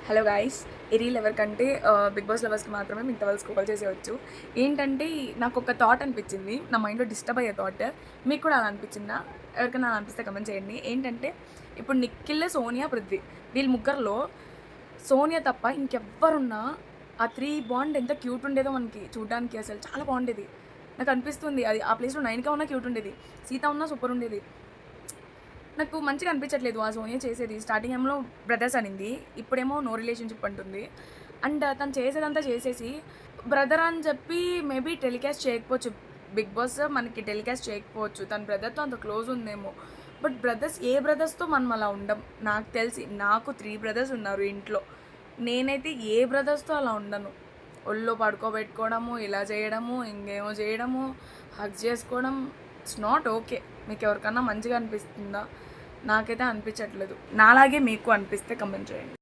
Hello guys, ఈ reel ఎవరికంటే big boss లవర్స్కి మాత్రమే మిగతా వాళ్ళు స్క్రోల్ చేసేవచ్చు. ఏంటంటే నాకు ఒక థాట్ అనిపించింది, నా మైండ్లో డిస్టర్బ్ అయ్యే థాట్. మీకు కూడా అలా అనిపించిందా? ఎవరికైనా అలా అనిపిస్తే కమెంట్ చేయండి. ఏంటంటే ఇప్పుడు నిఖిల్, సోనియా, పృథ్వీ వీళ్ళ ముగ్గురులో సోనియా తప్ప ఇంకెవ్వరున్నా ఆ 3 బాండ్ ఎంత క్యూట్ ఉండేదో మనకి చూడడానికి, అసలు చాలా బాగుండేది. నాకు అనిపిస్తుంది అది ఆ ప్లేస్లో 9కా ఉన్నా క్యూట్ ఉండేది, సీత ఉన్నా సూపర్ ఉండేది. నాకు మంచిగా అనిపించట్లేదు ఆ సోనియా చేసేది. స్టార్టింగ్ ఏమో బ్రదర్స్ అనింది, ఇప్పుడేమో నో రిలేషన్‌షిప్ అంటుంది. అండ్ తను చేసేదంతా చేసేసి బ్రదర్ అని చెప్పి మేబీ టెలికాస్ట్ చేయకపోవచ్చు. బిగ్ బాస్ మనకి టెలికాస్ట్ చేయకపోవచ్చు. తన బ్రదర్‌తో అంత క్లోజ్ ఉందేమో. బట్ బ్రదర్స్ ఏ బ్రదర్స్‌తో మనం అలా ఉండం. నాకు తెలిసి నాకు 3 బ్రదర్స్ ఉన్నారు ఇంట్లో. నేనైతే ఏ బ్రదర్స్‌తో అలా ఉండను. ఒళ్ళో పడుకోబెట్టుకోవడము, ఇలా చేయడము, ఇంకేమో చేయడము, హగ్ చేసుకోవడం, ఇట్స్ నాట్ ఓకే. మీకు ఎవరికన్నా మంచిగా అనిపిస్తుందా? నాకైతే అనిపించట్లేదు. నాలాగే మీకు అనిపిస్తే కమెంట్ చేయండి.